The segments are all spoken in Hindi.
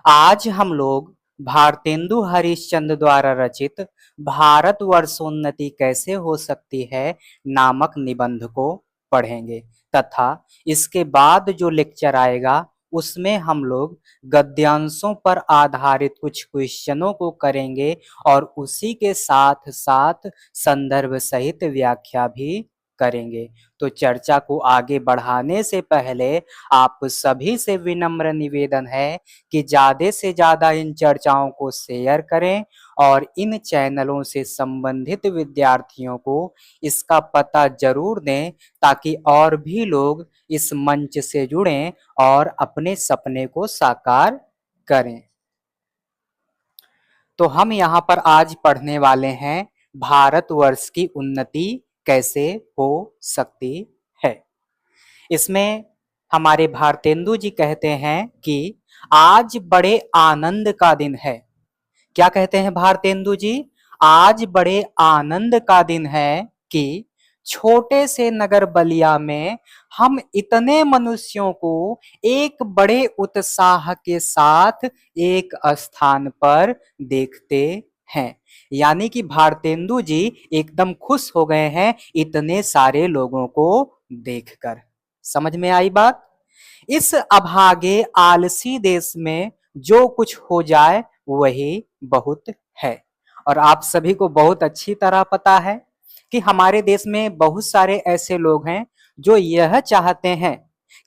आज हम लोग भारतेंदु हरिश्चंद्र द्वारा रचित भारतवर्षोन्नति कैसे हो सकती है नामक निबंध को पढ़ेंगे तथा इसके बाद जो लेक्चर आएगा उसमें हम लोग गद्यांशों पर आधारित कुछ क्वेश्चनों को करेंगे और उसी के साथ साथ संदर्भ सहित व्याख्या भी करेंगे। तो चर्चा को आगे बढ़ाने से पहले आप सभी से विनम्र निवेदन है कि ज़्यादा से ज़्यादा इन चर्चाओं को शेयर करें और इन चैनलों से संबंधित विद्यार्थियों को इसका पता जरूर दें ताकि और भी लोग इस मंच से जुड़ें और अपने सपने को साकार करें। तो हम यहाँ पर आज पढ़ने वाले हैं भारतवर्ष की उन्नति कैसे हो सकती है। इसमें हमारे भारतेंदु जी कहते हैं कि आज बड़े आनंद का दिन है। क्या कहते हैं भारतेंदु जी? आज बड़े आनंद का दिन है कि छोटे से नगर बलिया में हम इतने मनुष्यों को एक बड़े उत्साह के साथ एक स्थान पर देखते हैं। यानी कि भारतेंदु जी एकदम खुश हो गए हैं इतने सारे लोगों को देखकर। समझ में आई बात? इस अभागे आलसी देश में जो कुछ हो जाए वही बहुत है। और आप सभी को बहुत अच्छी तरह पता है कि हमारे देश में बहुत सारे ऐसे लोग हैं जो यह चाहते हैं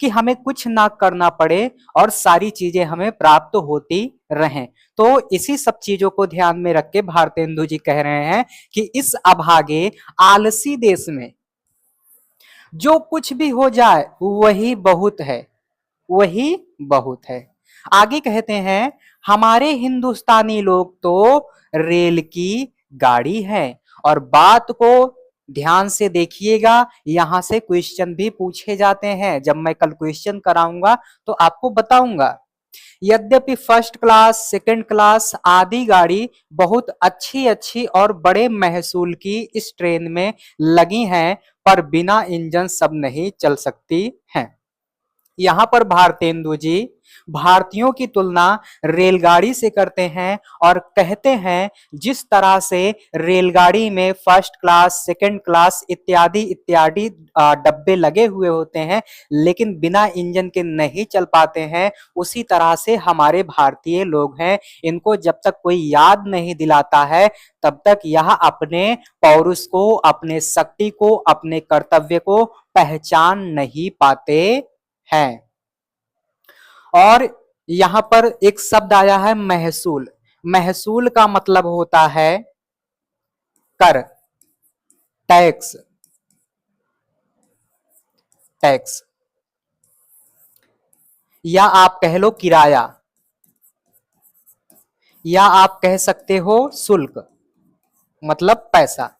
कि हमें कुछ ना करना पड़े और सारी चीजें हमें प्राप्त होती रहें। तो इसी सब चीजों को ध्यान में रख के भारतेंदु जी कह रहे हैं कि इस अभागे आलसी देश में जो कुछ भी हो जाए वही बहुत है, वही बहुत है। आगे कहते हैं हमारे हिंदुस्तानी लोग तो रेल की गाड़ी है। और बात को ध्यान से देखिएगा, यहां से क्वेश्चन भी पूछे जाते हैं। जब मैं कल क्वेश्चन कराऊंगा तो आपको बताऊंगा। यद्यपि फर्स्ट क्लास, सेकंड क्लास आदि गाड़ी बहुत अच्छी अच्छी और बड़े महसूल की इस ट्रेन में लगी हैं, पर बिना इंजन सब नहीं चल सकती हैं। यहाँ पर भारतेंदु जी भारतीयों की तुलना रेलगाड़ी से करते हैं और कहते हैं जिस तरह से रेलगाड़ी में फर्स्ट क्लास, सेकंड क्लास इत्यादि इत्यादि डब्बे लगे हुए होते हैं लेकिन बिना इंजन के नहीं चल पाते हैं, उसी तरह से हमारे भारतीय लोग हैं। इनको जब तक कोई याद नहीं दिलाता है तब तक यह अपने पौरुष को, अपने शक्ति को, अपने कर्तव्य को पहचान नहीं पाते हैं। और यहां पर एक शब्द आया है महसूल। महसूल का मतलब होता है कर, टैक्स, टैक्स, या आप कह लो किराया, या आप कह सकते हो शुल्क, मतलब पैसा।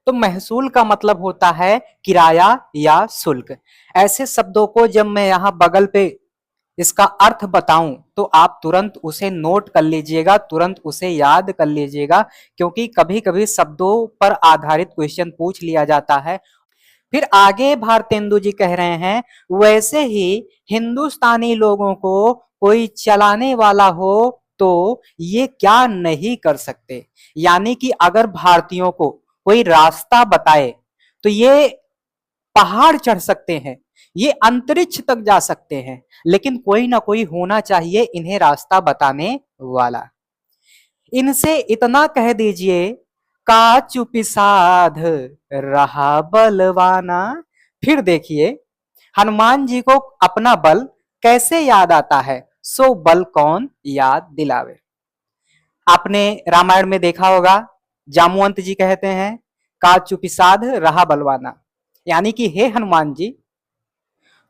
तो महसूल का मतलब होता है किराया या शुल्क। ऐसे शब्दों को जब मैं यहां बगल पे इसका अर्थ बताऊं तो आप तुरंत उसे नोट कर लीजिएगा, तुरंत उसे याद कर लीजिएगा, क्योंकि कभी कभी शब्दों पर आधारित क्वेश्चन पूछ लिया जाता है। फिर आगे भारतेंदु जी कह रहे हैं वैसे ही हिंदुस्तानी लोगों को कोई चलाने वाला हो तो ये क्या नहीं कर सकते। यानी कि अगर भारतीयों को कोई रास्ता बताए तो ये पहाड़ चढ़ सकते हैं, ये अंतरिक्ष तक जा सकते हैं, लेकिन कोई ना कोई होना चाहिए इन्हें रास्ता बताने वाला। इनसे इतना कह दीजिए का चुपी साध रहा बलवाना। फिर देखिए हनुमान जी को अपना बल कैसे याद आता है, सो बल कौन याद दिलावे। आपने रामायण में देखा होगा, जामुवंत जी कहते हैं का चुपी साध रहा बलवाना, यानी कि हे हनुमान जी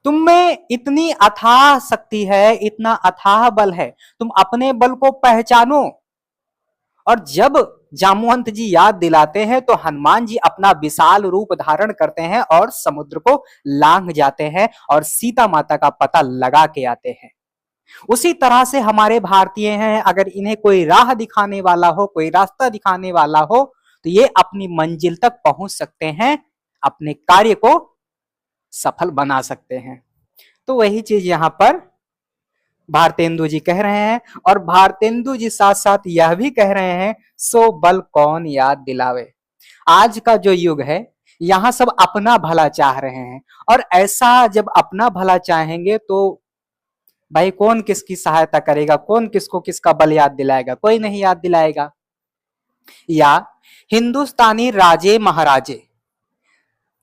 तुम में इतनी अथाह शक्ति है, इतना अथाह बल है, तुम अपने बल को पहचानो। और जब जामुवंत जी याद दिलाते हैं तो हनुमान जी अपना विशाल रूप धारण करते हैं और समुद्र को लांघ जाते हैं और सीता माता का पता लगा के आते हैं। उसी तरह से हमारे भारतीय हैं, अगर इन्हें कोई राह दिखाने वाला हो, कोई रास्ता दिखाने वाला हो तो ये अपनी मंजिल तक पहुंच सकते हैं, अपने कार्य को सफल बना सकते हैं। तो वही चीज यहां पर भारतेंदु जी कह रहे हैं, और भारतेंदु जी साथ साथ यह भी कह रहे हैं, सो बल कौन याद दिलावे। आज का जो युग है, यहाँ सब अपना भला चाह रहे हैं, और ऐसा जब अपना भला चाहेंगे तो भाई कौन किसकी सहायता करेगा, कौन किसको किसका बल याद दिलाएगा, कोई नहीं याद दिलाएगा। या हिंदुस्तानी राजे महाराजे,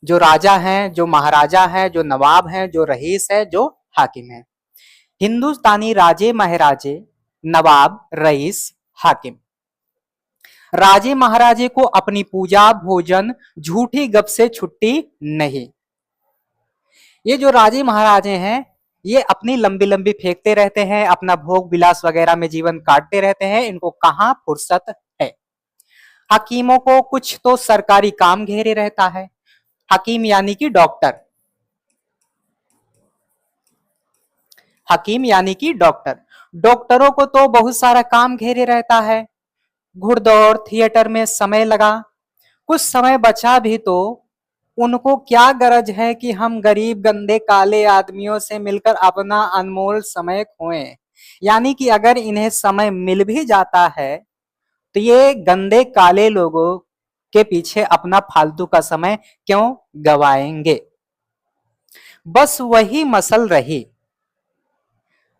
जो राजा हैं, जो महाराजा हैं, जो नवाब हैं, जो रईस है, जो हाकिम है, हिंदुस्तानी राजे महाराजे, नवाब, रईस, हाकिम, राजे महाराजे को अपनी पूजा, भोजन, झूठी गप से छुट्टी नहीं। ये जो राजे महाराजे हैं, ये अपनी लंबी लंबी फेंकते रहते हैं, अपना भोग विलास वगैरह में जीवन काटते रहते हैं, इनको कहां फुर्सत है। हकीमों को कुछ तो सरकारी काम घेरे रहता है। हकीम यानी कि डॉक्टर, हकीम यानी कि डॉक्टर, डॉक्टरों को तो बहुत सारा काम घेरे रहता है। घुड़दौड़, थिएटर में समय लगा, कुछ समय बचा भी तो उनको क्या गरज है कि हम गरीब गंदे काले आदमियों से मिलकर अपना अनमोल समय खोएं। यानी कि अगर इन्हें समय मिल भी जाता है तो ये गंदे काले लोगों के पीछे अपना फालतू का समय क्यों गवाएंगे। बस वही मसल रही।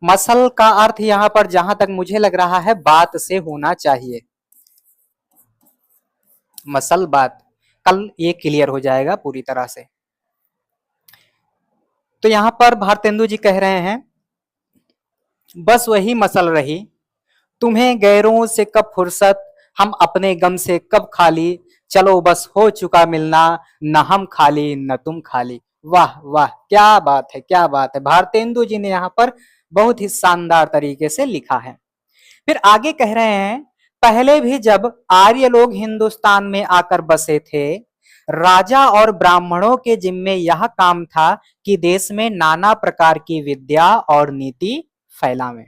मसल का अर्थ यहां पर जहां तक मुझे लग रहा है बात से होना चाहिए। मसल बात, कल ये क्लियर हो जाएगा पूरी तरह से। तो यहां पर भारतेंदु जी कह रहे हैं, बस वही मसल रही, तुम्हें गैरों से कब फुर्सत, हम अपने गम से कब खाली, चलो बस हो चुका मिलना, न हम खाली न तुम खाली। वाह वाह, क्या बात है, क्या बात है। भारतेंदु जी ने यहाँ पर बहुत ही शानदार तरीके से लिखा है। फिर आगे कह रहे हैं, पहले भी जब आर्य लोग हिंदुस्तान में आकर बसे थे, राजा और ब्राह्मणों के जिम्मे यह काम था कि देश में नाना प्रकार की विद्या और नीति फैलावें।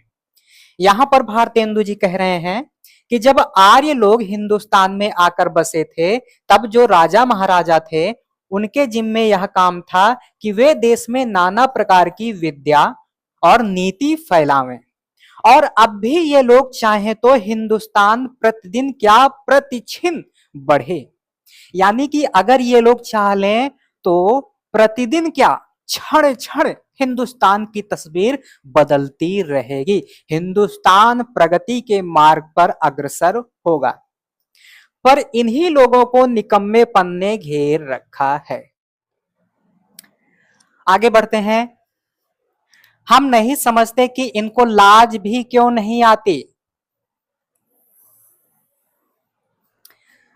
यहां पर भारतेंदु जी कह रहे हैं कि जब आर्य लोग हिंदुस्तान में आकर बसे थे, तब जो राजा महाराजा थे उनके जिम्मे यह काम था कि वे देश में नाना प्रकार की विद्या और नीति फैलावें। और अब भी ये लोग चाहें तो हिंदुस्तान प्रतिदिन क्या प्रतिक्षण बढ़े। यानी कि अगर ये लोग चाह लें तो प्रतिदिन क्या, क्षण क्षण हिंदुस्तान की तस्वीर बदलती रहेगी, हिंदुस्तान प्रगति के मार्ग पर अग्रसर होगा। पर इन्हीं लोगों को निकम्मेपन ने घेर रखा है। आगे बढ़ते हैं। हम नहीं समझते कि इनको लाज भी क्यों नहीं आती।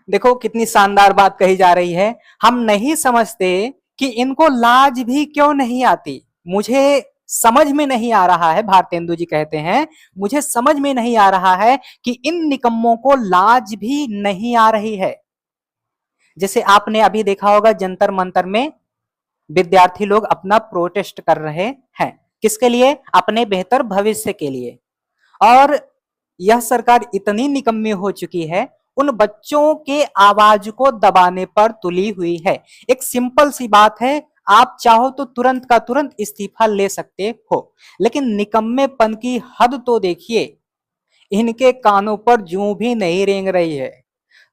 देखो कितनी शानदार बात कही जा रही है, हम नहीं समझते कि इनको लाज भी क्यों नहीं आती। मुझे समझ में नहीं आ रहा है, भारतेंदु जी कहते हैं, मुझे समझ में नहीं आ रहा है कि इन निकम्मों को लाज भी नहीं आ रही है। जैसे आपने अभी देखा होगा जंतर मंतर में विद्यार्थी लोग अपना प्रोटेस्ट कर रहे हैं, किसके लिए, अपने बेहतर भविष्य के लिए। और यह सरकार इतनी निकम्मी हो चुकी है, उन बच्चों के आवाज को दबाने पर तुली हुई है। एक सिंपल सी बात है, आप चाहो तो तुरंत का तुरंत इस्तीफा ले सकते हो, लेकिन निकम्मेपन की हद तो देखिए, इनके कानों पर जूं भी नहीं रेंग रही है।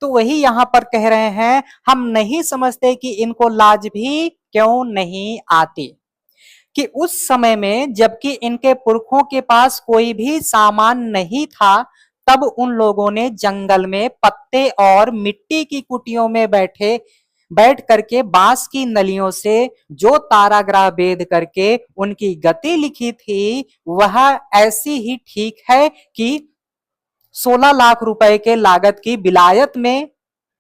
तो वही यहां पर कह रहे हैं, हम नहीं समझते कि इनको लाज भी क्यों नहीं आती। कि उस समय में जबकि इनके पुरखों के पास कोई भी सामान नहीं था, तब उन लोगों ने जंगल में पत्ते और मिट्टी की कुटियों में बैठ करके बांस की नलियों से जो ताराग्राह भेद करके उनकी गति लिखी थी, वह ऐसी ही ठीक है कि 16 लाख रुपए के लागत की विलायत में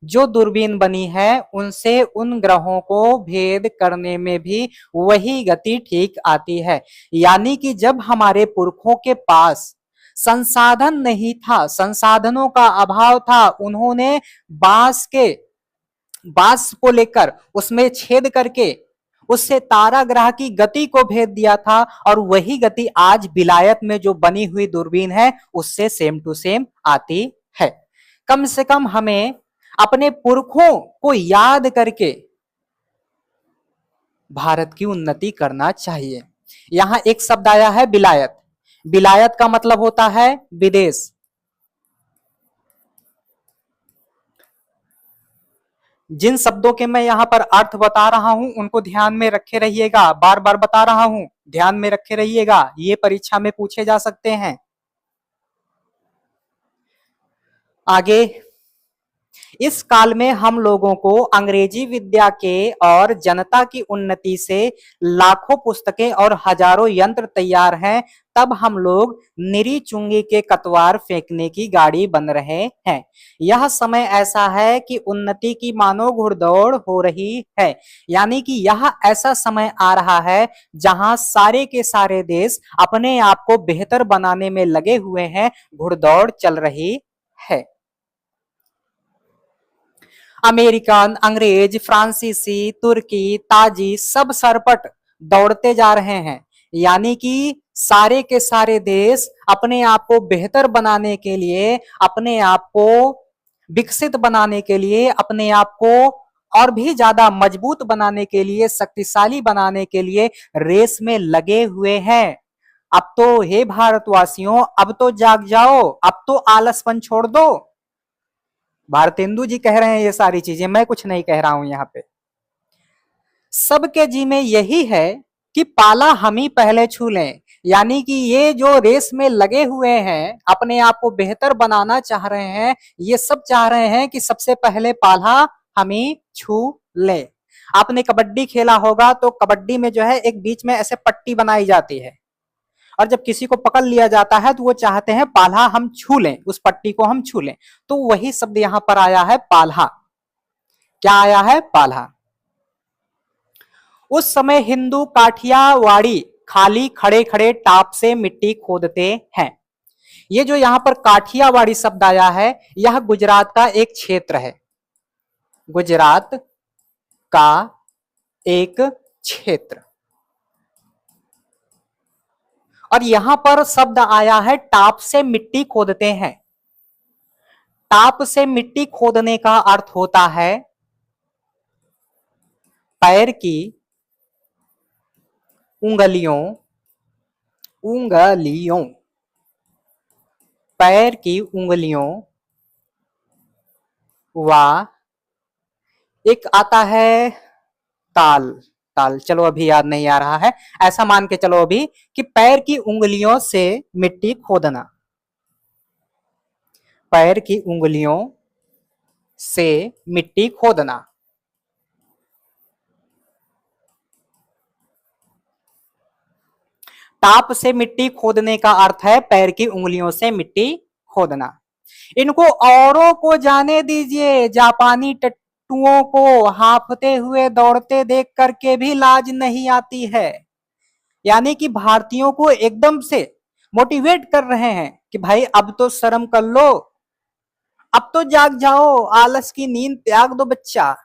जो दूरबीन बनी है, उनसे उन ग्रहों को भेद करने में भी वही गति ठीक आती है। यानी कि जब हमारे पुरखों के पास संसाधन नहीं था, संसाधनों का अभाव था, उन्होंने बांस को लेकर उसमें छेद करके उससे ताराग्रह की गति को भेद दिया था, और वही गति आज विलायत में जो बनी हुई दूरबीन है उससे सेम टू सेम आती है। कम से कम हमें अपने पुरखों को याद करके भारत की उन्नति करना चाहिए। यहां एक शब्द आया है विलायत। विलायत का मतलब होता है विदेश। जिन शब्दों के मैं यहां पर अर्थ बता रहा हूं उनको ध्यान में रखे रहिएगा, बार बार बता रहा हूं, ध्यान में रखे रहिएगा, ये परीक्षा में पूछे जा सकते हैं। आगे, इस काल में हम लोगों को अंग्रेजी विद्या के और जनता की उन्नति से लाखों पुस्तकें और हजारों यंत्र तैयार हैं, तब हम लोग निरी चुंगी के कतवार फेंकने की गाड़ी बन रहे हैं। यह समय ऐसा है कि उन्नति की मानो घुड़दौड़ हो रही है, यानी कि यह ऐसा समय आ रहा है जहां सारे के सारे देश अपने आप को बेहतर बनाने में लगे हुए हैं, घुड़दौड़ चल रही है। अमेरिकन, अंग्रेज, फ्रांसीसी, तुर्की, ताजी सब सरपट दौड़ते जा रहे हैं, यानी कि सारे के सारे देश अपने आप को बेहतर बनाने के लिए, अपने आप को विकसित बनाने के लिए, अपने आप को और भी ज्यादा मजबूत बनाने के लिए, शक्तिशाली बनाने के लिए रेस में लगे हुए हैं। अब तो हे भारतवासियों, अब तो जाग जाओ, अब तो आलसपन छोड़ दो। भारतेंदु जी कह रहे हैं ये सारी चीजें, मैं कुछ नहीं कह रहा हूं यहां पे। सबके जी में यही है कि पाला हम ही पहले छू लें, यानी कि ये जो रेस में लगे हुए हैं, अपने आप को बेहतर बनाना चाह रहे हैं, ये सब चाह रहे हैं कि सबसे पहले पाला हम ही छू ले। आपने कबड्डी खेला होगा तो कबड्डी में जो है एक बीच में ऐसे पट्टी बनाई जाती है, और जब किसी को पकड़ लिया जाता है तो वो चाहते हैं पाला हम छू लें, उस पट्टी को हम छू लें। तो वही शब्द यहां पर आया है पाला। क्या आया है? पाला। उस समय हिंदू काठियावाड़ी खाली खड़े खड़े टाप से मिट्टी खोदते हैं। ये जो यहां पर काठियावाड़ी शब्द आया है, यह गुजरात का एक क्षेत्र है, गुजरात का एक क्षेत्र। और यहां पर शब्द आया है टाप से मिट्टी खोदते हैं। टाप से मिट्टी खोदने का अर्थ होता है पैर की उंगलियों, उंगलियों, पैर की उंगलियों व एक आता है ताल, ताल चलो अभी याद नहीं आ रहा है, ऐसा मान के चलो अभी कि पैर की उंगलियों से मिट्टी खोदना, पैर की उंगलियों से मिट्टी खोदना। टाप से मिट्टी खोदने का अर्थ है पैर की उंगलियों से मिट्टी खोदना। इनको औरों को जाने दीजिए, जापानी टट्टुओं को हांफते हुए दौड़ते देख करके भी लाज नहीं आती है। यानी कि भारतीयों को एकदम से मोटिवेट कर रहे हैं कि भाई अब तो शर्म कर लो, अब तो जाग जाओ, आलस की नींद त्याग दो बच्चा,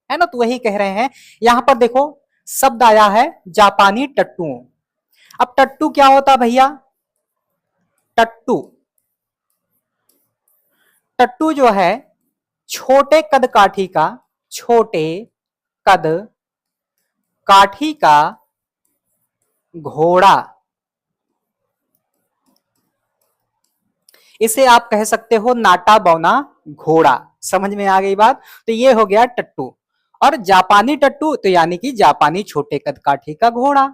है ना। तो वही कह रहे हैं। यहां पर देखो शब्द आया है जापानी टट्टुओं। अब टट्टू क्या होता भैया? टट्टू, टट्टू जो है छोटे कद काठी का, छोटे कद काठी का घोड़ा, इसे आप कह सकते हो नाटा बौना घोड़ा। समझ में आ गई बात? तो ये हो गया टट्टू। और जापानी टट्टू तो यानी कि जापानी छोटे कद काठी का घोड़ा।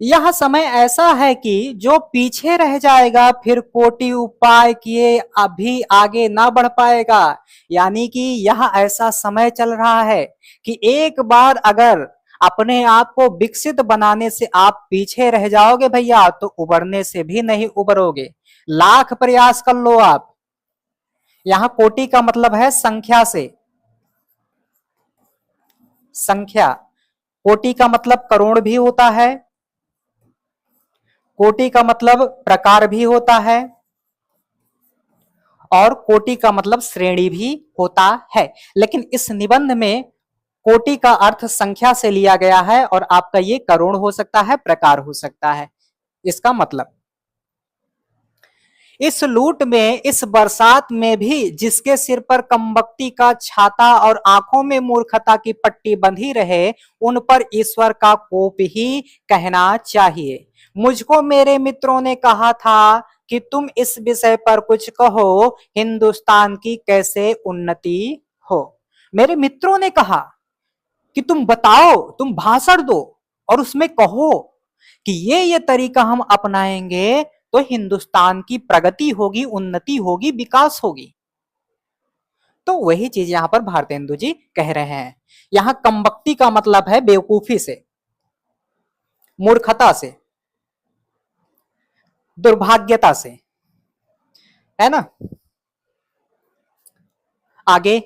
यह समय ऐसा है कि जो पीछे रह जाएगा फिर कोटि उपाय किए अभी आगे ना बढ़ पाएगा। यानी कि यह ऐसा समय चल रहा है कि एक बार अगर अपने आप को विकसित बनाने से आप पीछे रह जाओगे भैया, तो उबरने से भी नहीं उबरोगे, लाख प्रयास कर लो आप। यहां कोटि का मतलब है संख्या से, संख्या। कोटि का मतलब करोड़ भी होता है, कोटि का मतलब प्रकार भी होता है, और कोटि का मतलब श्रेणी भी होता है। लेकिन इस निबंध में कोटि का अर्थ संख्या से लिया गया है, और आपका ये करोड़ हो सकता है, प्रकार हो सकता है, इसका मतलब। इस लूट में, इस बरसात में भी जिसके सिर पर कमबख्ती का छाता और आंखों में मूर्खता की पट्टी बंधी रहे, उन पर ईश्वर का कोप ही कहना चाहिए। मुझको मेरे मित्रों ने कहा था कि तुम इस विषय पर कुछ कहो, हिंदुस्तान की कैसे उन्नति हो। मेरे मित्रों ने कहा कि तुम बताओ, तुम भाषण दो और उसमें कहो कि ये तरीका हम अपनाएंगे तो हिंदुस्तान की प्रगति होगी, उन्नति होगी, विकास होगी। तो वही चीज यहां पर भारतेंदु जी कह रहे हैं। यहां कमबख्ती का मतलब है बेवकूफी से, मूर्खता से, दुर्भाग्यता से, है ना। आगे,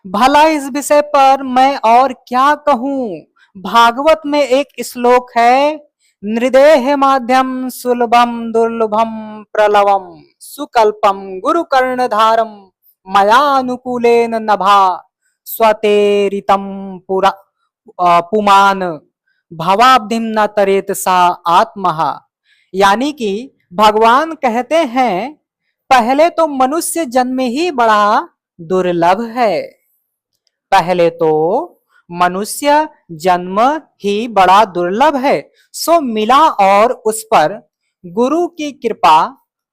भला इस विषय पर मैं और क्या कहूं। भागवत में एक श्लोक है, नृदेह माध्यम सुलभम दुर्लभम प्रलवम सुकल्पम गुरु कर्णधारम मया अनुकूलेन नभा स्वतेरितम पुरा पुमान भवाब्धिम न तरेत सा आत्महा। यानी कि भगवान कहते हैं, पहले तो मनुष्य जन्म ही बड़ा दुर्लभ है। पहले तो मनुष्य जन्म ही बड़ा दुर्लभ है, सो मिला और उस पर गुरु की कृपा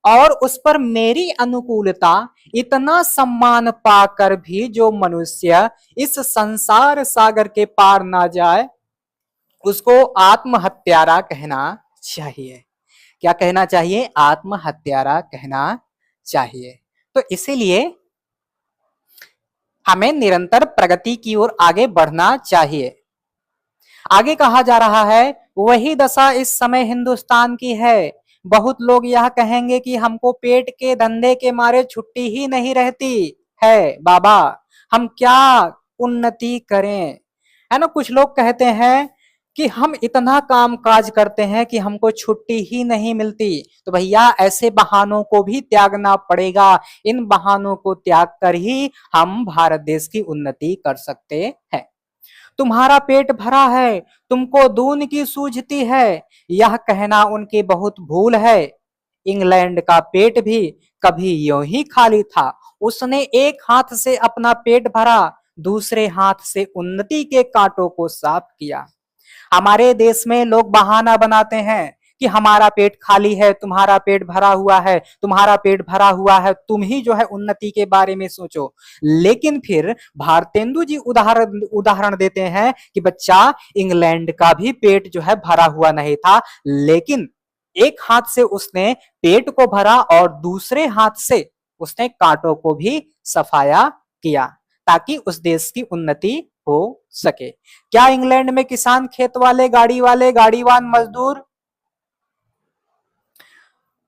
और उस पर मेरी अनुकूलता, इतना सम्मान पाकर भी जो मनुष्य इस संसार सागर के पार ना जाए, उसको आत्महत्यारा कहना चाहिए। क्या कहना चाहिए? आत्महत्यारा कहना चाहिए। तो इसीलिए हमें निरंतर प्रगति की ओर आगे बढ़ना चाहिए। आगे कहा जा रहा है, वही दशा इस समय हिंदुस्तान की है। बहुत लोग यह कहेंगे कि हमको पेट के धंधे के मारे छुट्टी ही नहीं रहती है बाबा, हम क्या उन्नति करें, है ना। कुछ लोग कहते हैं कि हम इतना काम काज करते हैं कि हमको छुट्टी ही नहीं मिलती। तो भैया ऐसे बहानों को भी त्यागना पड़ेगा। इन बहानों को त्याग कर ही हम भारत देश की उन्नति कर सकते हैं। तुम्हारा पेट भरा है, तुमको दून की सूझती है, यह कहना उनकी बहुत भूल है। इंग्लैंड का पेट भी कभी यूं ही खाली था। उसने एक हाथ से अपना पेट भरा, दूसरे हाथ से उन्नति के कांटों को साफ किया। हमारे देश में लोग बहाना बनाते हैं कि हमारा पेट खाली है, तुम्हारा पेट भरा हुआ है, तुम्हारा पेट भरा हुआ है, तुम ही जो है उन्नति के बारे में सोचो। लेकिन फिर भारतेंदु जी उदाहरण देते हैं कि बच्चा, इंग्लैंड का भी पेट जो है भरा हुआ नहीं था, लेकिन एक हाथ से उसने पेट को भरा और दूसरे हाथ से उसने कांटों को भी सफाया किया, ताकि उस देश की उन्नति हो सके। क्या इंग्लैंड में किसान, खेत वाले, गाड़ीवान मजदूर,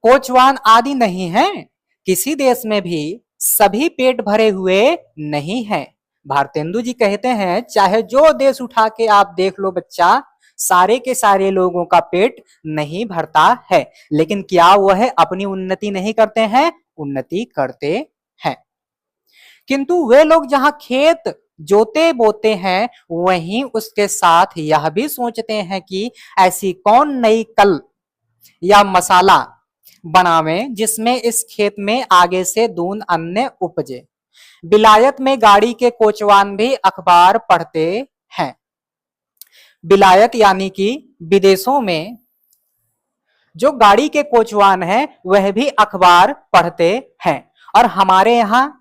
कोचवान आदि नहीं हैं? किसी देश में भी सभी पेट भरे हुए नहीं हैं। भारतेंदु जी कहते हैं, चाहे जो देश उठा के आप देख लो बच्चा, सारे के सारे लोगों का पेट नहीं भरता है। लेकिन क्या वह अपनी उन्नति नहीं करते हैं? उन्नति करते हैं। किंतु वे लोग जहां खेत जोते बोते हैं, वहीं उसके साथ यह भी सोचते हैं कि ऐसी कौन नई कल या मसाला बनावें जिसमें इस खेत में आगे से दून अन्न उपजे। बिलायत में गाड़ी के कोचवान भी अखबार पढ़ते हैं। बिलायत यानी कि विदेशों में जो गाड़ी के कोचवान हैं, वह भी अखबार पढ़ते हैं। और हमारे यहाँ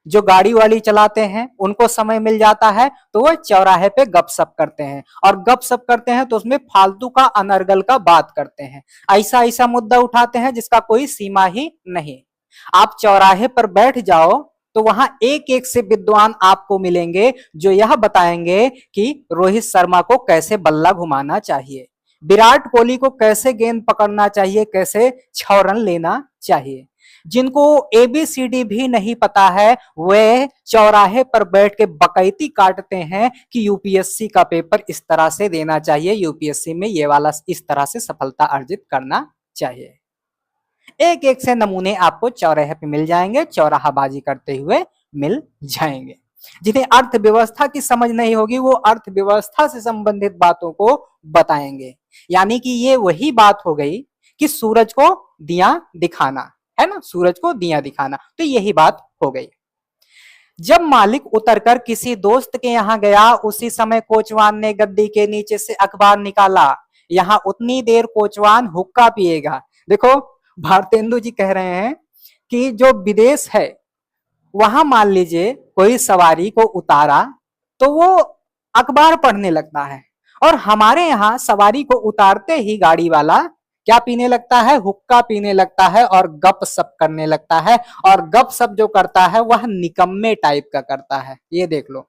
जो गाड़ी वाली चलाते हैं, उनको समय मिल जाता है तो वह चौराहे पे गपशप करते हैं, और गपशप करते हैं तो उसमें फालतू का, अनर्गल का बात करते हैं। ऐसा ऐसा मुद्दा उठाते हैं जिसका कोई सीमा ही नहीं। आप चौराहे पर बैठ जाओ तो वहां एक एक से विद्वान आपको मिलेंगे जो यह बताएंगे कि रोहित शर्मा को कैसे बल्ला घुमाना चाहिए, विराट कोहली को कैसे गेंद पकड़ना चाहिए, कैसे 6 रन लेना चाहिए। जिनको एबीसीडी भी नहीं पता है, वे चौराहे पर बैठ के बकैती काटते हैं कि यूपीएससी का पेपर इस तरह से देना चाहिए, यूपीएससी में ये वाला इस तरह से सफलता अर्जित करना चाहिए। एक एक से नमूने आपको चौराहे पे मिल जाएंगे, चौराहाबाजी करते हुए मिल जाएंगे। जिन्हें अर्थव्यवस्था की समझ नहीं होगी, वो अर्थव्यवस्था से संबंधित बातों को बताएंगे। यानी कि ये वही बात हो गई कि सूरज को दिया दिखाना। है ना, सूरज को दिया दिखाना। तो यही बात हो गई। जब मालिक उतरकर किसी दोस्त के यहाँ गया, उसी समय कोचवान ने गद्दी के नीचे से अखबार निकाला। यहाँ उतनी देर कोचवान हुक्का पिएगा। देखो, भारतेंदु जी कह रहे हैं कि जो विदेश है वहां मान लीजिए कोई सवारी को उतारा तो वो अखबार पढ़ने लगता है, और हमारे यहाँ सवारी को उतारते ही गाड़ी वाला क्या पीने लगता है, हुक्का पीने लगता है और गप सप करने लगता है। और गप सप जो करता है वह निकम्मे टाइप का करता है। ये देख लो,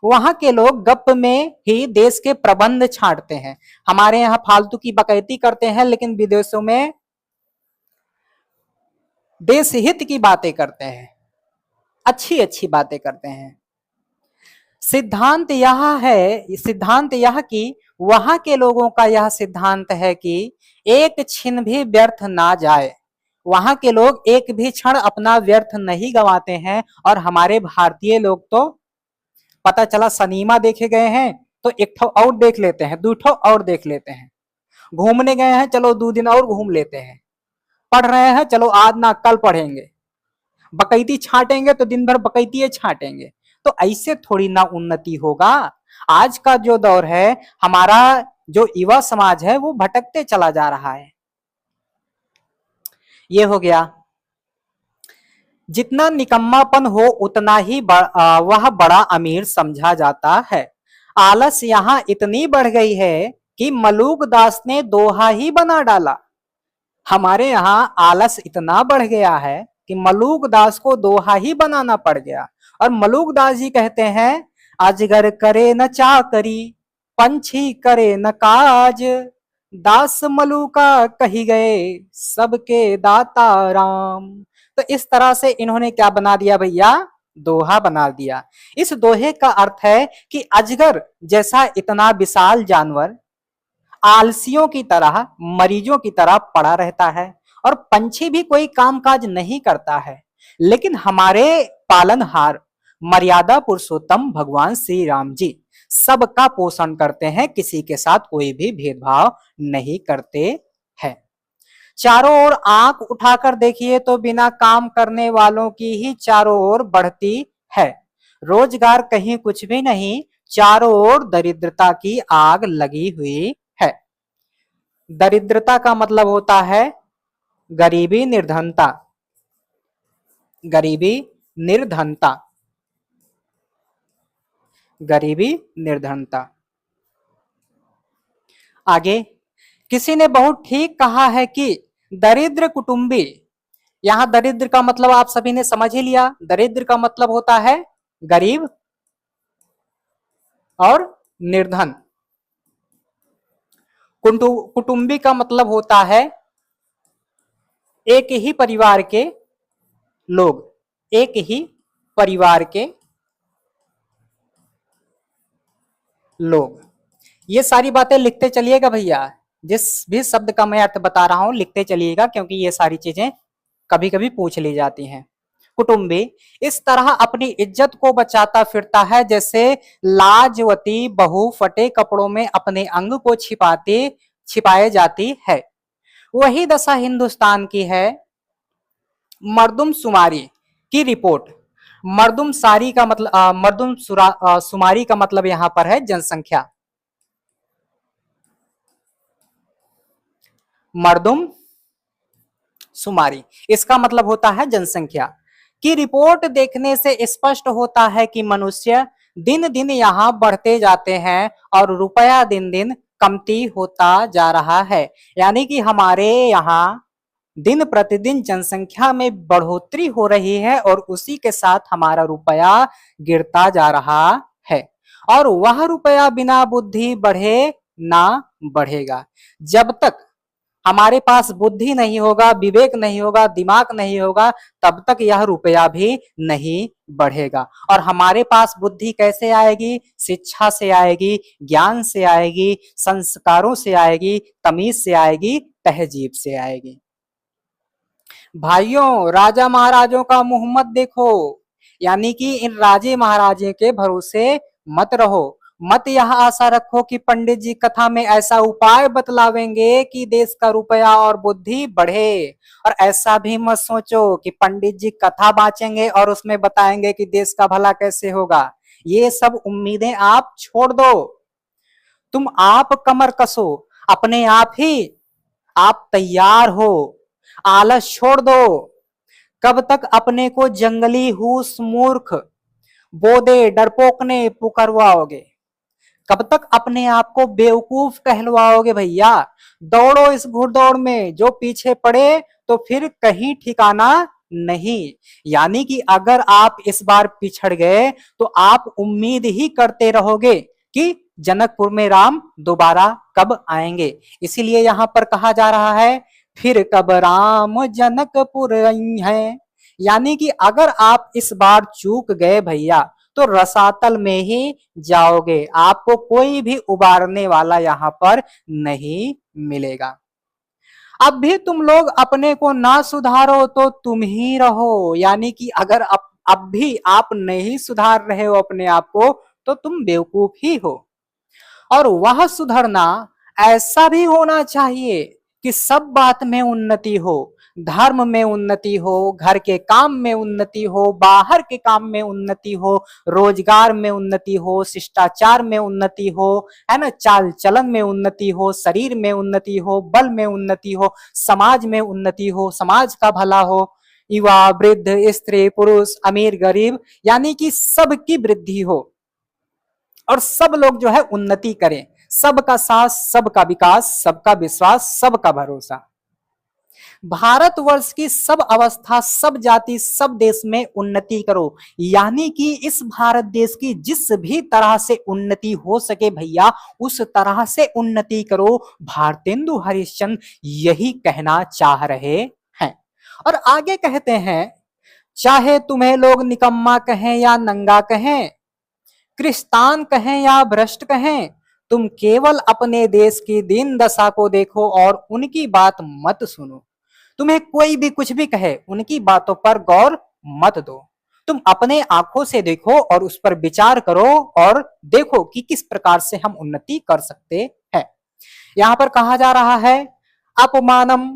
वहां के लोग गप में ही देश के प्रबंध छांटते हैं। हमारे यहाँ फालतू की बकैती करते हैं, लेकिन विदेशों में देश हित की बातें करते हैं, अच्छी अच्छी बातें करते हैं। सिद्धांत यह कि वहां के लोगों का यह सिद्धांत है कि एक क्षण भी व्यर्थ ना जाए। वहां के लोग एक भी क्षण अपना व्यर्थ नहीं गंवाते हैं। और हमारे भारतीय लोग तो पता चला सिनेमा देखे गए हैं तो एक ठो और देख लेते हैं, दो ठो और देख लेते हैं। घूमने गए हैं, चलो 2 दिन और घूम लेते हैं। पढ़ रहे हैं, चलो आज ना कल पढ़ेंगे। बकैती छाटेंगे तो दिन भर बकैती छाटेंगे। तो ऐसे थोड़ी ना उन्नति होगा। आज का जो दौर है, हमारा जो युवा समाज है वो भटकते चला जा रहा है। ये हो गया। जितना निकम्मापन हो उतना ही वह बड़ा अमीर समझा जाता है। आलस यहाँ इतनी बढ़ गई है कि मलूक दास ने दोहा ही बना डाला। हमारे यहाँ आलस इतना बढ़ गया है कि मलूक दास को दोहा ही बनाना पड़ गया। और मलूक दास जी कहते हैं, अजगर करे न चाकरी, पंछी करे न काज, दास मलूका कही गए सबके दाता राम। तो इस तरह से इन्होंने क्या बना दिया भैया, दोहा बना दिया। इस दोहे का अर्थ है कि अजगर जैसा इतना विशाल जानवर आलसियों की तरह, मरीजों की तरह पड़ा रहता है, और पंछी भी कोई कामकाज नहीं करता है। लेकिन हमारे पालनहार मर्यादा पुरुषोत्तम भगवान श्री राम जी सबका पोषण करते हैं, किसी के साथ कोई भी भेदभाव नहीं करते हैं। चारों ओर आंख उठाकर देखिए तो बिना काम करने वालों की ही चारों ओर बढ़ती है। रोजगार कहीं कुछ भी नहीं, चारों ओर दरिद्रता की आग लगी हुई है। दरिद्रता का मतलब होता है गरीबी, निर्धनता। गरीबी, निर्धनता, गरीबी, निर्धनता। आगे किसी ने बहुत ठीक कहा है कि दरिद्र कुटुंबी, यहां दरिद्र का मतलब आप सभी ने समझ ही लिया। दरिद्र का मतलब होता है गरीब और निर्धन। कुटुंबी का मतलब होता है एक ही परिवार के लोग, एक ही परिवार के लोग। ये सारी बातें लिखते चलिएगा भैया, जिस भी शब्द का मैं अर्थ बता रहा हूं लिखते चलिएगा, क्योंकि ये सारी चीजें कभी कभी पूछ ली जाती हैं। कुटुंबी इस तरह अपनी इज्जत को बचाता फिरता है जैसे लाजवती बहू फटे कपड़ों में अपने अंग को छिपाए जाती है। वही दशा हिंदुस्तान की है। मर्दुमशुमारी की रिपोर्ट, मर्दुमशुमारी का मतलब यहां पर है जनसंख्या। मर्दुमशुमारी इसका मतलब होता है जनसंख्या की रिपोर्ट देखने से स्पष्ट होता है कि मनुष्य दिन दिन यहाँ बढ़ते जाते हैं और रुपया दिन दिन कमती होता जा रहा है। यानी कि हमारे यहाँ दिन प्रतिदिन जनसंख्या में बढ़ोतरी हो रही है और उसी के साथ हमारा रुपया गिरता जा रहा है। और वह रुपया बिना बुद्धि बढ़े ना बढ़ेगा। जब तक हमारे पास बुद्धि नहीं होगा, विवेक नहीं होगा, दिमाग नहीं होगा, तब तक यह रुपया भी नहीं बढ़ेगा। और हमारे पास बुद्धि कैसे आएगी? शिक्षा से आएगी, ज्ञान से आएगी, संस्कारों से आएगी, तमीज से आएगी, तहजीब से आएगी। भाइयों, राजा महाराजों का मुंह मत देखो, यानी कि इन राजे महाराजे के भरोसे मत रहो। मत यह आशा रखो कि पंडित जी कथा में ऐसा उपाय बतलावेंगे कि देश का रुपया और बुद्धि बढ़े। और ऐसा भी मत सोचो कि पंडित जी कथा बांचेंगे और उसमें बताएंगे कि देश का भला कैसे होगा। ये सब उम्मीदें आप छोड़ दो। तुम आप कमर कसो, अपने आप ही आप तैयार हो। आलस छोड़ दो। कब तक अपने को जंगली हूस मूर्ख बोदे डरपोक ने पुकारवाओगे? कब तक अपने आप को बेवकूफ कहलवाओगे भैया? दौड़ो इस घुड़दौड़ में, जो पीछे पड़े तो फिर कहीं ठिकाना नहीं। यानी कि अगर आप इस बार पिछड़ गए तो आप उम्मीद ही करते रहोगे कि जनकपुर में राम दोबारा कब आएंगे। इसीलिए यहां पर कहा जा रहा है फिर कब राम जनकपुर आई हैं। यानी कि अगर आप इस बार चूक गए भैया तो रसातल में ही जाओगे, आपको कोई भी उबारने वाला यहां पर नहीं मिलेगा। अब भी तुम लोग अपने को ना सुधारो तो तुम ही रहो। यानी कि अगर अब भी आप नहीं सुधार रहे हो अपने आप को तो तुम बेवकूफ ही हो। और वह सुधरना ऐसा भी होना चाहिए कि सब बात में उन्नति हो, धर्म में उन्नति हो, घर के काम में उन्नति हो, बाहर के काम में उन्नति हो, रोजगार में उन्नति हो, शिष्टाचार में उन्नति हो, है ना, चाल चलन में उन्नति हो, शरीर में उन्नति हो, बल में उन्नति हो, समाज में उन्नति हो, समाज का भला हो, युवा वृद्ध स्त्री पुरुष अमीर गरीब, यानी कि सबकी वृद्धि हो और सब लोग जो है उन्नति करें। सबका साथ, सबका विकास, सबका विश्वास, सबका भरोसा। भारतवर्ष की सब अवस्था, सब जाति, सब देश में उन्नति करो। यानी कि इस भारत देश की जिस भी तरह से उन्नति हो सके भैया उस तरह से उन्नति करो। भारतेंदु हरिश्चंद्र यही कहना चाह रहे हैं। और आगे कहते हैं, चाहे तुम्हें लोग निकम्मा कहें या नंगा कहें, क्रिस्तान कहें या भ्रष्ट कहें, तुम केवल अपने देश की दीन दशा को देखो और उनकी बात मत सुनो। तुम्हें कोई भी कुछ भी कहे उनकी बातों पर गौर मत दो। तुम अपने आंखों से देखो और उस पर विचार करो और देखो कि किस प्रकार से हम उन्नति कर सकते हैं। यहां पर कहा जा रहा है, अपमानम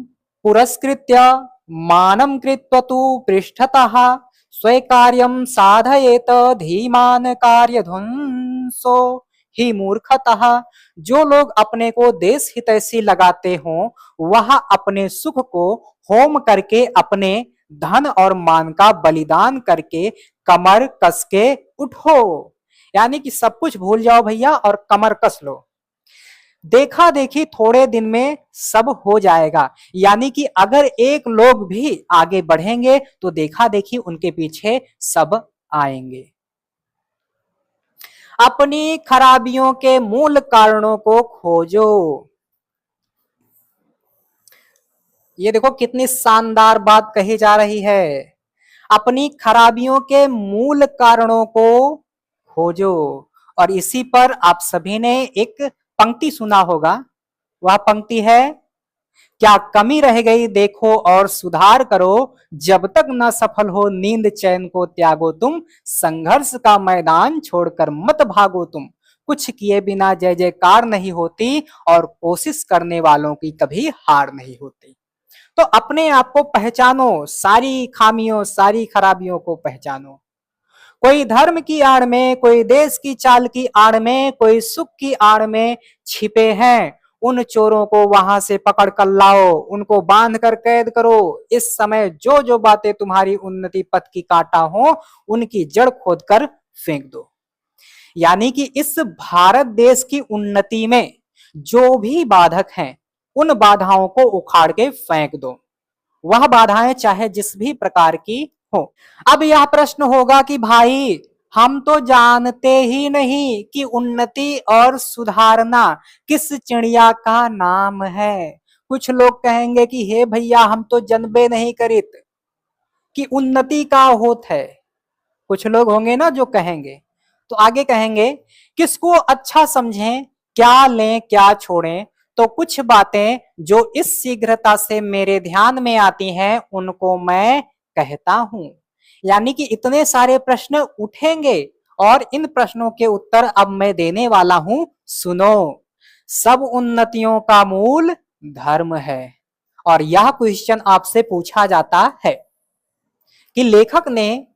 पुरस्कृत्य मानम कृत्वा तु पृष्ठतः स्वीकार्यम साधयेत धीमान कार्य ध्वंसो ही मूर्खतः। जो लोग अपने को देश हितैषी लगाते हों वह अपने सुख को होम करके, अपने धन और मान का बलिदान करके कमर कस के उठो। यानी कि सब कुछ भूल जाओ भैया और कमर कस लो। देखा देखी थोड़े दिन में सब हो जाएगा। यानी कि अगर एक लोग भी आगे बढ़ेंगे तो देखा देखी उनके पीछे सब आएंगे। अपनी खराबियों के मूल कारणों को खोजो। ये देखो कितनी शानदार बात कही जा रही है। अपनी खराबियों के मूल कारणों को खोजो। और इसी पर आप सभी ने एक पंक्ति सुना होगा। वह पंक्ति है, क्या कमी रह गई देखो और सुधार करो, जब तक न सफल हो नींद चैन को त्यागो तुम, संघर्ष का मैदान छोड़कर मत भागो तुम, कुछ किए बिना जय जयकार नहीं होती और कोशिश करने वालों की कभी हार नहीं होती। तो अपने आप को पहचानो, सारी खामियों सारी खराबियों को पहचानो। कोई धर्म की आड़ में, कोई देश की चाल की आड़ में, कोई सुख की आड़ में छिपे हैं, उन चोरों को वहां से पकड़ कर लाओ, उनको बांध कर कैद करो। इस समय जो जो बातें तुम्हारी उन्नति पथ की काटा हो उनकी जड़ खोद कर फेंक दो। यानी कि इस भारत देश की उन्नति में जो भी बाधक हैं उन बाधाओं को उखाड़ के फेंक दो, वह बाधाएं चाहे जिस भी प्रकार की हो। अब यह प्रश्न होगा कि भाई हम तो जानते ही नहीं कि उन्नति और सुधारना किस चिड़िया का नाम है। कुछ लोग कहेंगे कि हे भैया हम तो जनबे नहीं करित कि उन्नति का होत है। कुछ लोग होंगे ना जो कहेंगे। तो आगे कहेंगे, किसको अच्छा समझें, क्या लें क्या छोड़ें। तो कुछ बातें जो इस शीघ्रता से मेरे ध्यान में आती हैं उनको मैं कहता हूं। यानी कि इतने सारे प्रश्न उठेंगे और इन प्रश्नों के उत्तर अब मैं देने वाला हूं, सुनो। सब उन्नतियों का मूल धर्म है। और यह क्वेश्चन आपसे पूछा जाता है कि लेखक ने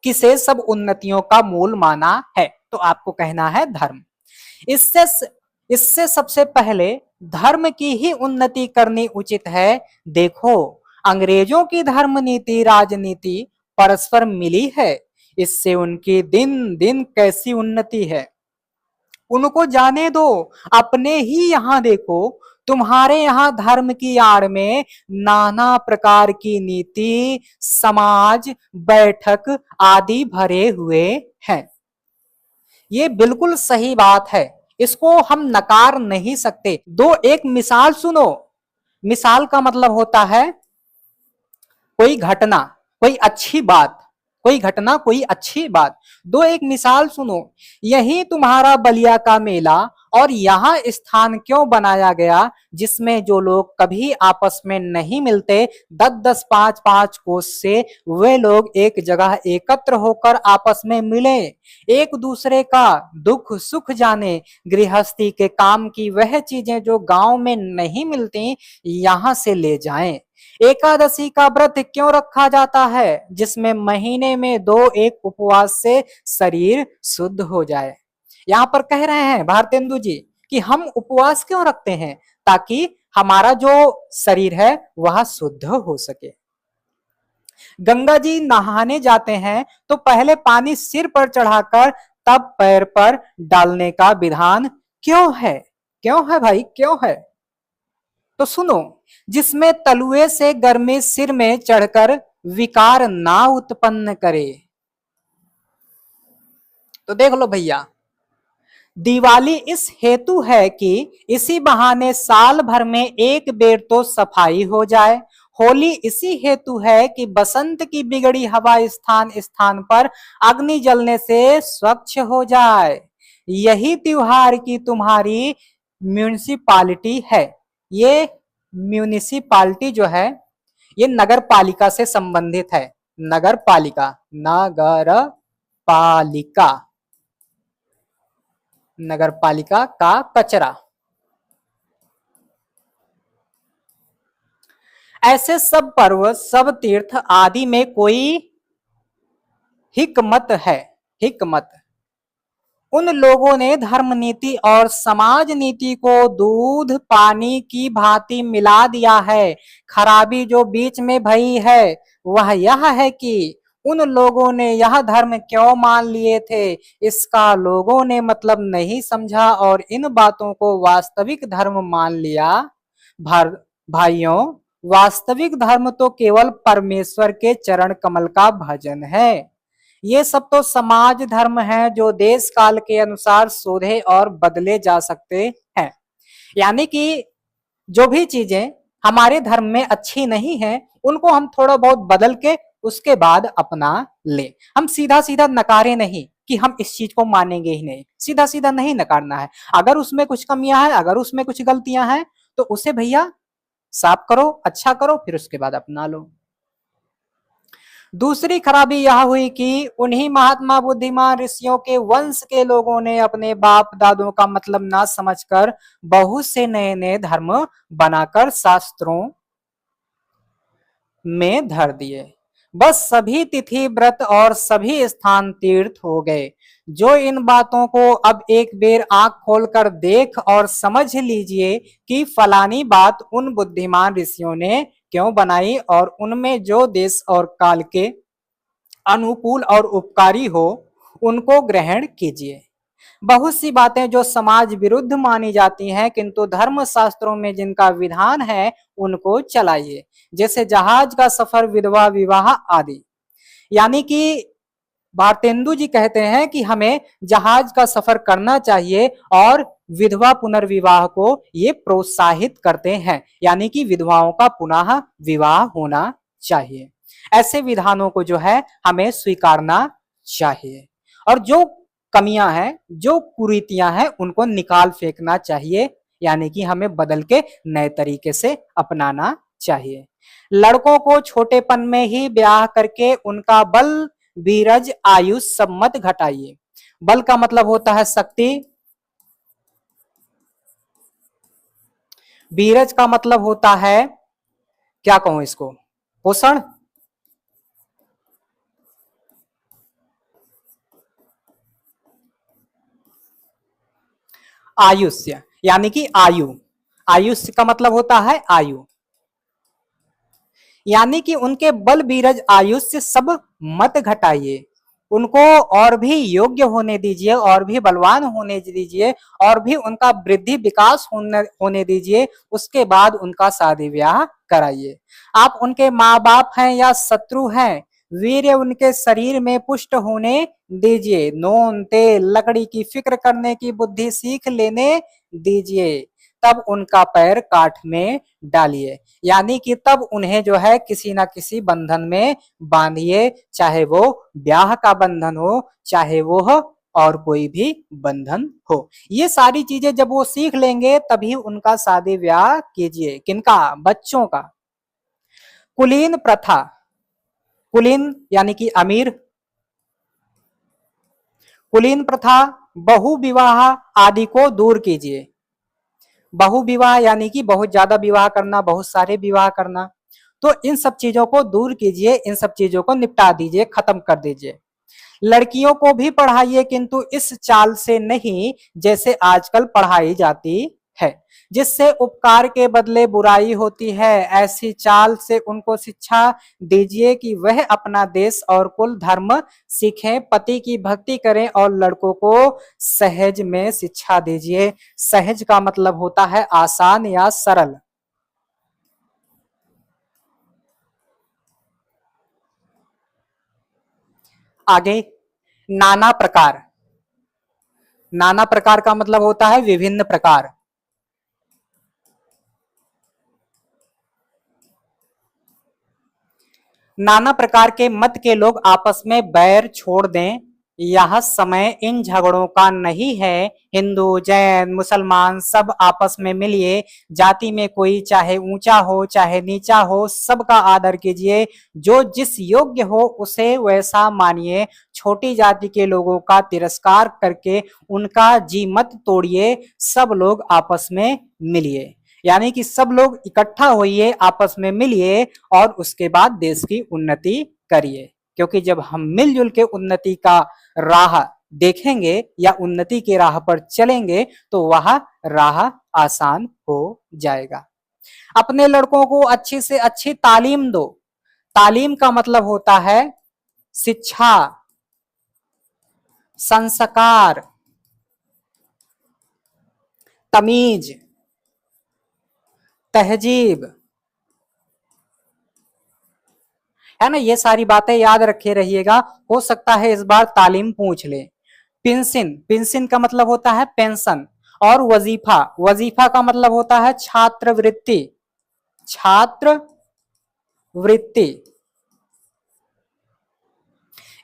किसे सब उन्नतियों का मूल माना है, तो आपको कहना है धर्म। इससे इससे सबसे पहले धर्म की ही उन्नति करनी उचित है। देखो, अंग्रेजों की धर्म नीति राजनीति परस्पर मिली है, इससे उनकी दिन दिन कैसी उन्नति है उनको जाने दो। अपने ही यहाँ देखो, तुम्हारे यहाँ धर्म की आड़ में नाना प्रकार की नीति, समाज, बैठक आदि भरे हुए हैं। ये बिल्कुल सही बात है, इसको हम नकार नहीं सकते। दो एक मिसाल सुनो। मिसाल का मतलब होता है कोई घटना, कोई अच्छी बात, कोई घटना, कोई अच्छी बात। दो एक मिसाल सुनो। यही तुम्हारा बलिया का मेला, और यहाँ स्थान क्यों बनाया गया जिसमें जो लोग कभी आपस में नहीं मिलते, 10-10, 5-5 कोस से वे लोग एक जगह एकत्र होकर आपस में मिले, एक दूसरे का दुख सुख जाने, गृहस्थी के काम की वह चीजें जो गांव में नहीं मिलती यहाँ से ले जाएं। एकादशी का व्रत क्यों रखा जाता है, जिसमें महीने में 2 एक उपवास से शरीर शुद्ध हो जाए। यहाँ पर कह रहे हैं भारतेंदु जी कि हम उपवास क्यों रखते हैं, ताकि हमारा जो शरीर है वह शुद्ध हो सके। गंगा जी नहाने जाते हैं तो पहले पानी सिर पर चढ़ाकर तब पैर पर डालने का विधान क्यों है? क्यों है भाई, क्यों है? तो सुनो, जिसमें तलुए से गर्मी सिर में चढ़कर विकार ना उत्पन्न करे। तो देख लो भैया, दिवाली इस हेतु है कि इसी बहाने साल भर में एक बेर तो सफाई हो जाए। होली इसी हेतु है कि बसंत की बिगड़ी हवा स्थान स्थान पर अग्नि जलने से स्वच्छ हो जाए। यही त्योहार की तुम्हारी म्यूनिसिपालिटी है। ये म्यूनिसिपालिटी जो है ये नगर पालिका से संबंधित है। नगर पालिका, नगर पालिका, नगर पालिका का कचरा। ऐसे सब पर्व, सब तीर्थ आदि में कोई हिकमत है। हिकमत, उन लोगों ने धर्म नीति और समाज नीति को दूध पानी की भांति मिला दिया है। खराबी जो बीच में भई है वह यह है कि उन लोगों ने यह धर्म क्यों मान लिए थे, इसका लोगों ने मतलब नहीं समझा और इन बातों को वास्तविक धर्म मान लिया। भाइयों, वास्तविक धर्म तो केवल परमेश्वर के चरण कमल का भजन है। ये सब तो समाज धर्म है जो देश काल के अनुसार शोधे और बदले जा सकते हैं। यानी कि जो भी चीजें हमारे धर्म में अच्छी नहीं है उनको हम थोड़ा बहुत बदल के उसके बाद अपना ले। हम सीधा सीधा नकारे नहीं कि हम इस चीज को मानेंगे ही नहीं, सीधा सीधा नहीं नकारना है। अगर उसमें कुछ कमियां हैं, अगर उसमें कुछ गलतियां हैं तो उसे भैया साफ करो, अच्छा करो, फिर उसके बाद अपना लो। दूसरी खराबी यह हुई कि उन्हीं महात्मा बुद्धिमान ऋषियों के वंश के लोगों ने अपने बाप दादों का मतलब ना समझकर बहुत से नए नए धर्म बनाकर शास्त्रों में धर दिए। बस सभी तिथि व्रत और सभी स्थान तीर्थ हो गए। जो इन बातों को अब एक बेर आंख खोलकर देख और समझ लीजिए कि फलानी बात उन बुद्धिमान ऋषियों ने क्यों बनाई और उनमें जो देश और काल के अनुकूल और उपकारी हो उनको ग्रहण कीजिए। बहुत सी बातें जो समाज विरुद्ध मानी जाती हैं किंतु धर्म शास्त्रों में जिनका विधान है उनको चलाइए, जैसे जहाज का सफर, विधवा विवाह आदि। यानी कि भारतेंदु जी कहते हैं कि हमें जहाज का सफर करना चाहिए और विधवा पुनर्विवाह को ये प्रोत्साहित करते हैं, यानी कि विधवाओं का पुनः विवाह होना चाहिए। ऐसे विधानों को जो है हमें स्वीकारना चाहिए और जो कमियां हैं, जो कुरीतियां हैं उनको निकाल फेंकना चाहिए, यानी कि हमें बदल के नए तरीके से अपनाना चाहिए। लड़कों को छोटेपन में ही ब्याह करके उनका बल बीरज आयुष सब मत घटाइए। बल का मतलब होता है शक्ति, बीरज का मतलब होता है, क्या कहूं इसको, पोषण, आयुष्य यानी कि आयु, आयुष्य का मतलब होता है आयु, यानी कि उनके बल बीरज आयुष्य सब मत घटाइए, उनको और भी योग्य होने दीजिए, और भी बलवान होने दीजिए, और भी उनका वृद्धि विकास होने दीजिए, उसके बाद उनका शादी ब्याह कराइए। आप उनके माँ बाप हैं या शत्रु हैं, वीर्य उनके शरीर में पुष्ट होने दीजिए, नून तेल लकड़ी की फिक्र करने की बुद्धि सीख लेने दीजिए, तब उनका पैर काठ में डालिए, यानी कि तब उन्हें जो है किसी ना किसी बंधन में बांधिए, चाहे वो ब्याह का बंधन हो, चाहे वो और कोई भी बंधन हो। ये सारी चीजें जब वो सीख लेंगे तभी उनका शादी ब्याह कीजिए। किनका? बच्चों का। कुलीन प्रथा, कुलीन यानी कि अमीर, कुलीन प्रथा, बहु विवाह आदि को दूर कीजिए। बहु विवाह यानी कि बहुत ज्यादा विवाह करना, बहुत सारे विवाह करना, तो इन सब चीजों को दूर कीजिए, इन सब चीजों को निपटा दीजिए, खत्म कर दीजिए। लड़कियों को भी पढ़ाइए, किंतु इस चाल से नहीं जैसे आजकल पढ़ाई जाती है, जिससे उपकार के बदले बुराई होती है। ऐसी चाल से उनको शिक्षा दीजिए कि वह अपना देश और कुल धर्म सीखें, पति की भक्ति करें, और लड़कों को सहज में शिक्षा दीजिए। सहज का मतलब होता है आसान या सरल। आगे, नाना प्रकार, नाना प्रकार का मतलब होता है विभिन्न प्रकार। नाना प्रकार के मत के लोग आपस में बैर छोड़ दें, यह समय इन झगड़ों का नहीं है। हिंदू जैन मुसलमान सब आपस में मिलिए, जाति में कोई चाहे ऊंचा हो चाहे नीचा हो, सबका आदर कीजिए, जो जिस योग्य हो उसे वैसा मानिए। छोटी जाति के लोगों का तिरस्कार करके उनका जी मत तोड़िए, सब लोग आपस में मिलिए, यानी कि सब लोग इकट्ठा होइए, आपस में मिलिए, और उसके बाद देश की उन्नति करिए। क्योंकि जब हम मिलजुल के उन्नति का राह देखेंगे या उन्नति के राह पर चलेंगे तो वह राह आसान हो जाएगा। अपने लड़कों को अच्छी से अच्छी तालीम दो। तालीम का मतलब होता है शिक्षा, संस्कार, तमीज, तहजीब, है ना। ये सारी बातें याद रखे रहिएगा, हो सकता है इस बार तालीम पूछ ले। पेंशन, पेंशन का मतलब होता है पेंशन, और वजीफा, वजीफा का मतलब होता है छात्रवृत्ति, छात्रवृत्ति,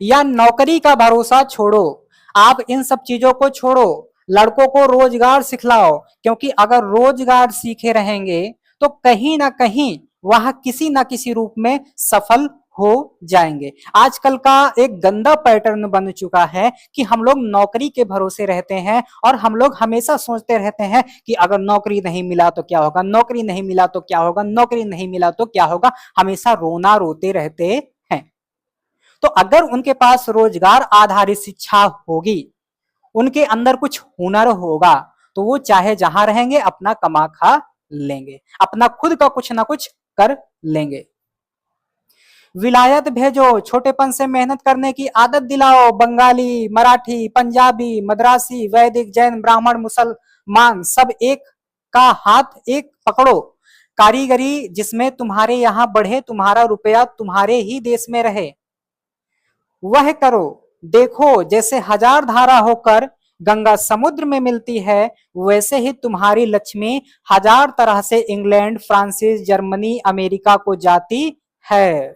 या नौकरी का भरोसा छोड़ो। आप इन सब चीजों को छोड़ो, लड़कों को रोजगार सिखलाओ, क्योंकि अगर रोजगार सीखे रहेंगे तो कहीं ना कहीं वह किसी ना किसी रूप में सफल हो जाएंगे। आजकल का एक गंदा पैटर्न बन चुका है कि हम लोग नौकरी के भरोसे रहते हैं, और हम लोग हमेशा सोचते रहते हैं कि अगर नौकरी नहीं मिला तो क्या होगा, नौकरी नहीं मिला तो क्या होगा, नौकरी नहीं मिला तो क्या होगा, हमेशा रोना रोते रहते हैं। तो अगर उनके पास रोजगार आधारित शिक्षा होगी, उनके अंदर कुछ हुनर होगा, तो वो चाहे जहां रहेंगे अपना कमा खा लेंगे, अपना खुद का कुछ ना कुछ कर लेंगे। विलायत भेजो, छोटेपन से मेहनत करने की आदत दिलाओ। बंगाली, मराठी, पंजाबी, मद्रासी, वैदिक, जैन, ब्राह्मण, मुसलमान, सब एक का हाथ एक पकड़ो। कारीगरी जिसमें तुम्हारे यहां बढ़े, तुम्हारा रुपया तुम्हारे ही देश में रहे, वह करो। देखो, जैसे हजार धारा होकर गंगा समुद्र में मिलती है, वैसे ही तुम्हारी लक्ष्मी हजार तरह से इंग्लैंड, फ्रांसिस, जर्मनी, अमेरिका को जाती है।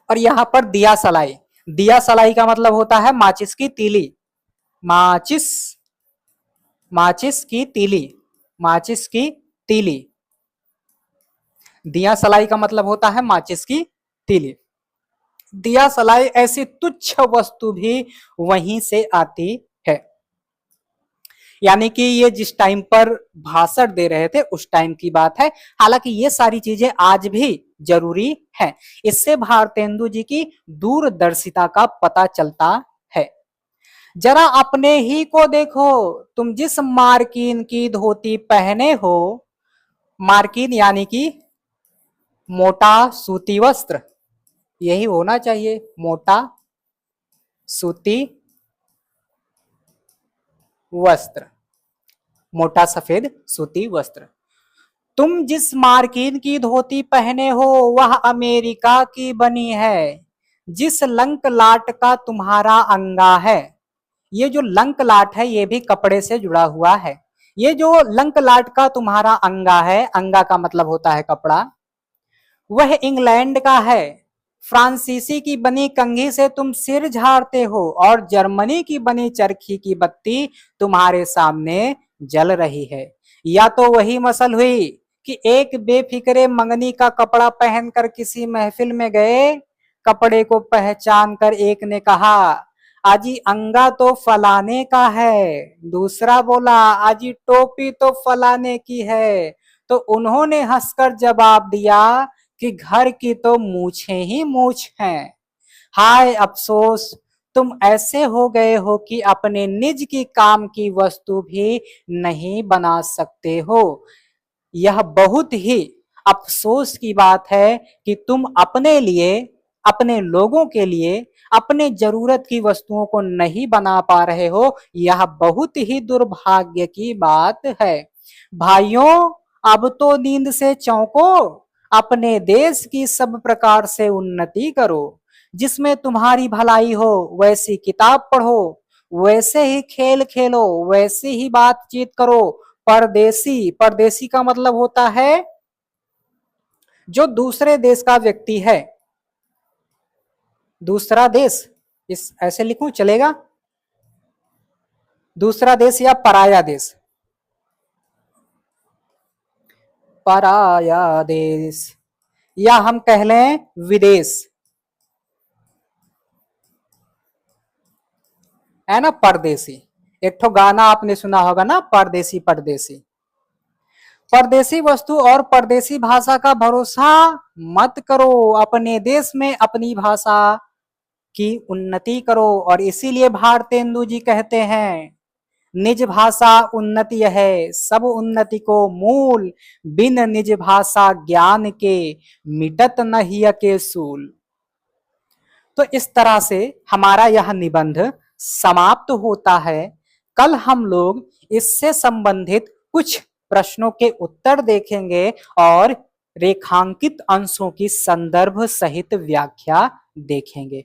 और यहां पर दिया सलाई, दिया सलाई का मतलब होता है माचिस की तीली, माचिस, माचिस की तीली, माचिस की तीली। दिया सलाई का मतलब होता है माचिस की तीली। दिया सलाई ऐसी तुच्छ वस्तु भी वहीं से आती है। यानी कि ये जिस टाइम पर भाषण दे रहे थे उस टाइम की बात है। हालांकि ये सारी चीजें आज भी जरूरी है। इससे भारतेंदु जी की दूरदर्शिता का पता चलता है। जरा अपने ही को देखो, तुम जिस मार्किन की धोती पहने हो, मार्किन यानी कि मोटा सूती वस्त्र, यही होना चाहिए, मोटा सूती वस्त्र, मोटा सफेद सूती वस्त्र। तुम जिस मार्किन की धोती पहने हो वह अमेरिका की बनी है। जिस लंक लाट का तुम्हारा अंगा है, ये जो लंक लाट है ये भी कपड़े से जुड़ा हुआ है। ये जो लंक लाट का तुम्हारा अंगा है, अंगा का मतलब होता है कपड़ा, वह इंग्लैंड का है। फ्रांसीसी की बनी कंघी से तुम सिर झाड़ते हो और जर्मनी की बनी चरखी की बत्ती तुम्हारे सामने जल रही है। या तो वही मसल हुई कि एक बेफिक्रे मंगनी का कपड़ा पहनकर किसी महफिल में गए, कपड़े को पहचान कर एक ने कहा, आजी अंगा तो फलाने का है। दूसरा बोला, आजी टोपी तो फलाने की है। तो उन्होंने हंसकर जवाब दिया कि घर की तो मूछें ही मूछ हैं। हाय अफसोस, तुम ऐसे हो गए हो कि अपने निज की काम की वस्तु भी नहीं बना सकते हो। यह बहुत ही अफसोस की बात है कि तुम अपने लिए, अपने लोगों के लिए अपने जरूरत की वस्तुओं को नहीं बना पा रहे हो। यह बहुत ही दुर्भाग्य की बात है। भाइयों, अब तो नींद से चौंको, अपने देश की सब प्रकार से उन्नति करो। जिसमें तुम्हारी भलाई हो वैसी किताब पढ़ो, वैसे ही खेल खेलो, वैसे ही बातचीत करो। परदेसी, परदेसी का मतलब होता है जो दूसरे देश का व्यक्ति है। दूसरा देश, इस ऐसे लिखूं चलेगा, दूसरा देश या पराया देश, पराया देश, या हम कह लें विदेश, है ना, परदेसी। एक ठो गाना आपने सुना होगा ना, परदेसी परदेसी। परदेसी वस्तु और परदेसी भाषा का भरोसा मत करो, अपने देश में अपनी भाषा की उन्नति करो। और इसीलिए भारतेंदु जी कहते हैं, निज भाषा उन्नति है, सब उन्नति को मूल, बिन निज भाषा ज्ञान के मिटत न हिय के सूल। तो इस तरह से हमारा यह निबंध समाप्त होता है। कल हम लोग इससे संबंधित कुछ प्रश्नों के उत्तर देखेंगे और रेखांकित अंशों की संदर्भ सहित व्याख्या देखेंगे।